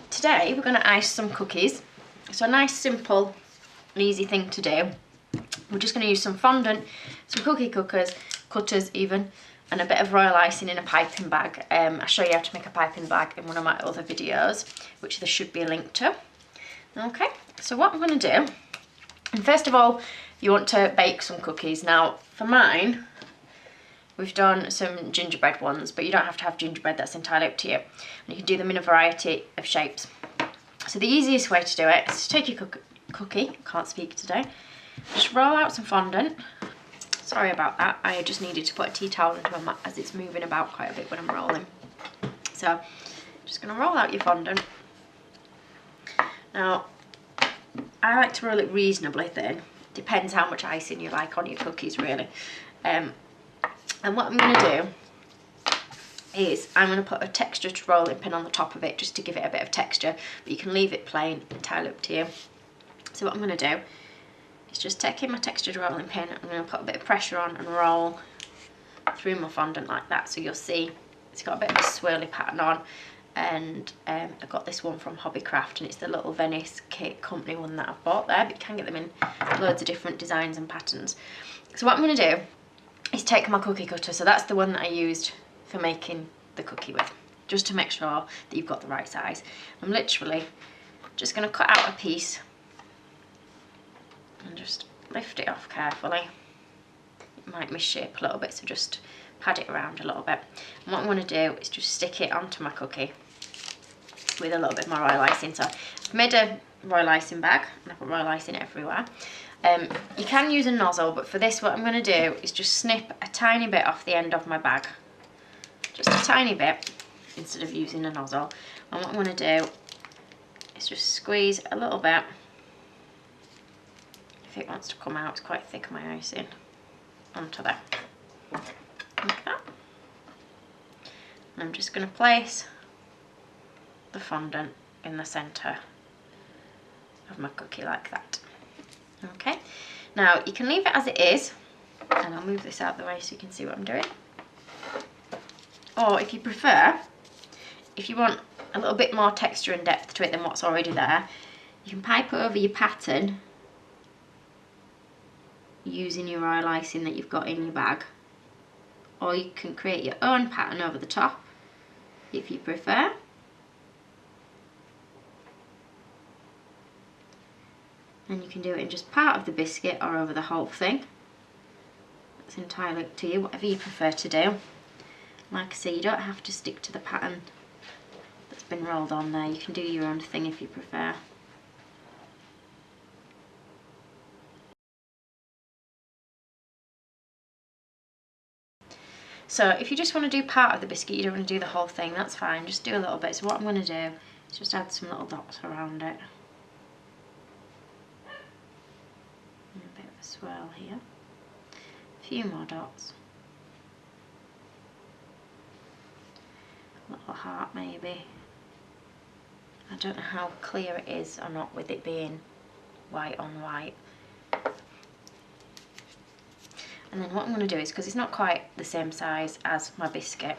today we're going to ice some cookies. So a nice, simple, and easy thing to do. We're just going to use some fondant, some cookie cutters even, and a bit of royal icing in a piping bag. I show you how to make a piping bag in one of my other videos, which there should be a link to. Okay, so what I'm going to do, and first of all, you want to bake some cookies. Now, for mine, we've done some gingerbread ones, but you don't have to have gingerbread, that's entirely up to you. And you can do them in a variety of shapes. So the easiest way to do it is to take your cookie, can't speak today, just roll out some fondant. Sorry about that, I just needed to put a tea towel into my mat as it's moving about quite a bit when I'm rolling. So, just gonna roll out your fondant. Now, I like to roll it reasonably thin. Depends how much icing you like on your cookies, really. And what I'm going to do is I'm going to put a texture rolling pin on the top of it just to give it a bit of texture, but you can leave it plain, entirely up to you. So what I'm going to do is just take in my textured rolling pin, I'm going to put a bit of pressure on and roll through my fondant like that, so you'll see it's got a bit of a swirly pattern on. And I got this one from Hobbycraft, and it's the little Venice Cake Company one that I've bought there, but you can get them in loads of different designs and patterns. So what I'm going to do is take my cookie cutter, so that's the one that I used for making the cookie with, just to make sure that you've got the right size. I'm literally just going to cut out a piece and just lift it off carefully. It might misshape a little bit, so just pad it around a little bit. And what I'm going to do is just stick it onto my cookie with a little bit more royal icing. So I've made a royal icing bag and I put royal icing everywhere. You can use a nozzle, but for this what I'm going to do is just snip a tiny bit off the end of my bag. Just a tiny bit instead of using a nozzle. And what I'm going to do is just squeeze a little bit. If it wants to come out, it's quite thick, my icing, onto there. Like that. And I'm just going to place the fondant in the centre of my cookie like that. Okay, now you can leave it as it is, and I'll move this out of the way so you can see what I'm doing. Or if you prefer, if you want a little bit more texture and depth to it than what's already there, you can pipe over your pattern using your royal icing that you've got in your bag. Or you can create your own pattern over the top if you prefer. And you can do it in just part of the biscuit or over the whole thing. It's entirely up to you, whatever you prefer to do. Like I say, you don't have to stick to the pattern that's been rolled on there. You can do your own thing if you prefer. So if you just want to do part of the biscuit, you don't want to do the whole thing, that's fine, just do a little bit. So what I'm going to do is just add some little dots around it. And a bit of a swirl here. A few more dots. A little heart maybe. I don't know how clear it is or not with it being white on white. And then what I'm going to do is, because it's not quite the same size as my biscuit,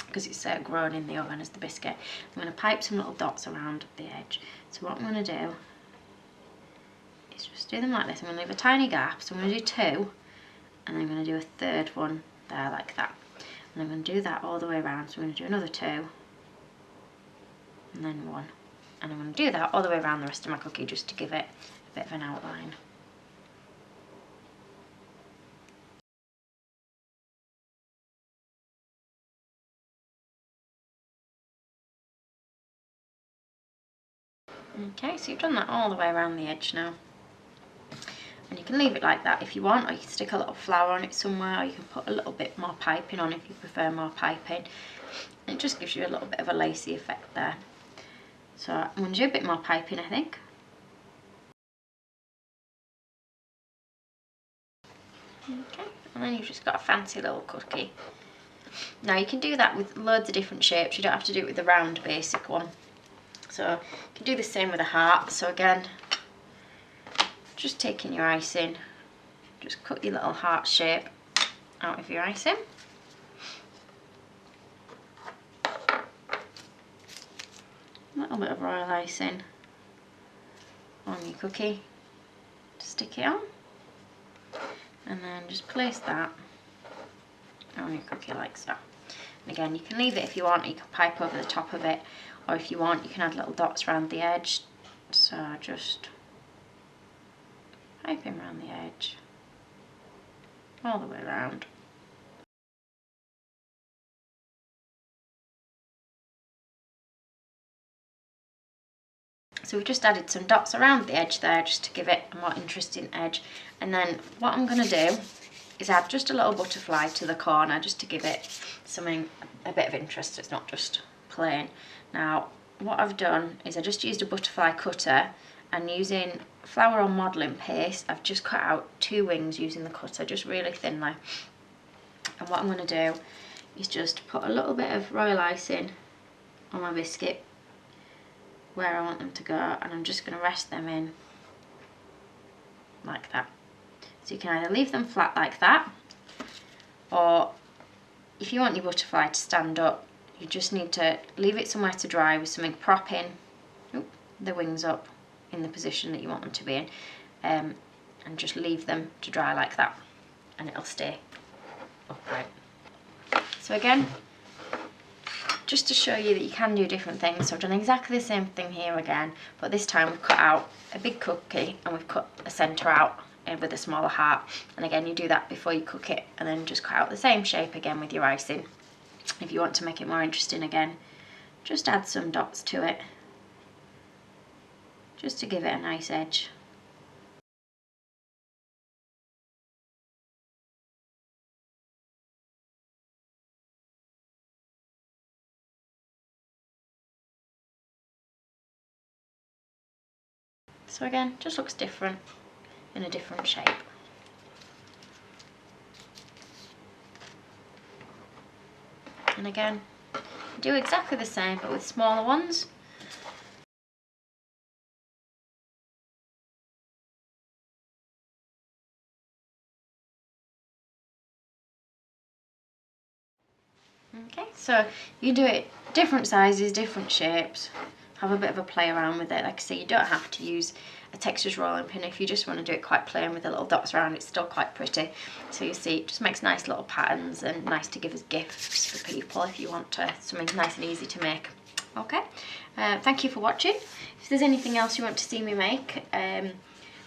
because it's grown in the oven as the biscuit, I'm going to pipe some little dots around the edge. So what I'm going to do is just do them like this. I'm going to leave a tiny gap, so I'm going to do two, and then I'm going to do a third one there like that. And I'm going to do that all the way around, so I'm going to do another two, and then one. And I'm going to do that all the way around the rest of my cookie just to give it a bit of an outline. Okay, so you've done that all the way around the edge now. And you can leave it like that if you want, or you can stick a little flower on it somewhere, or you can put a little bit more piping on if you prefer more piping. And it just gives you a little bit of a lacy effect there. So I'm going to do a bit more piping, I think. Okay, and then you've just got a fancy little cookie. Now you can do that with loads of different shapes, you don't have to do it with the round basic one. So you can do the same with a heart. So again, just taking your icing, just cut your little heart shape out of your icing. a little bit of royal icing on your cookie to stick it on, and then just place that on your cookie like so. And again, you can leave it if you want, you can pipe over the top of it, or if you want you can add little dots around the edge. So just piping around the edge all the way around. So we've just added some dots around the edge there just to give it a more interesting edge. And then what I'm going to do is add just a little butterfly to the corner just to give it something, a bit of interest, so it's not just plain. Now what I've done is I just used a butterfly cutter, and using flour or modelling paste I've just cut out 2 wings using the cutter, just really thinly. And what I'm going to do is just put a little bit of royal icing on my biscuit where I want them to go, and I'm just going to rest them in like that. So you can either leave them flat like that, or if you want your butterfly to stand up, you just need to leave it somewhere to dry with something propping the wings up in the position that you want them to be in, and just leave them to dry like that, and it'll stay upright. So again, just to show you that you can do different things, so I've done exactly the same thing here again, but this time we've cut out a big cookie and we've cut a centre out with a smaller heart. And again, you do that before you cook it, and then just cut out the same shape again with your icing. If you want to make it more interesting again, just add some dots to it just to give it a nice edge. So again, just looks different in a different shape. And again, do exactly the same but with smaller ones. Okay, so you do it different sizes, different shapes, have a bit of a play around with it. Like I say, you don't have to use a textures rolling pin if you just want to do it quite plain with the little dots around. It's still quite pretty. So you see, it just makes nice little patterns and nice to give as gifts for people if you want to, something nice and easy to make. Okay, thank you for watching. If there's anything else you want to see me make,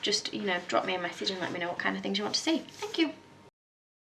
just drop me a message and let me know what kind of things you want to see. Thank you.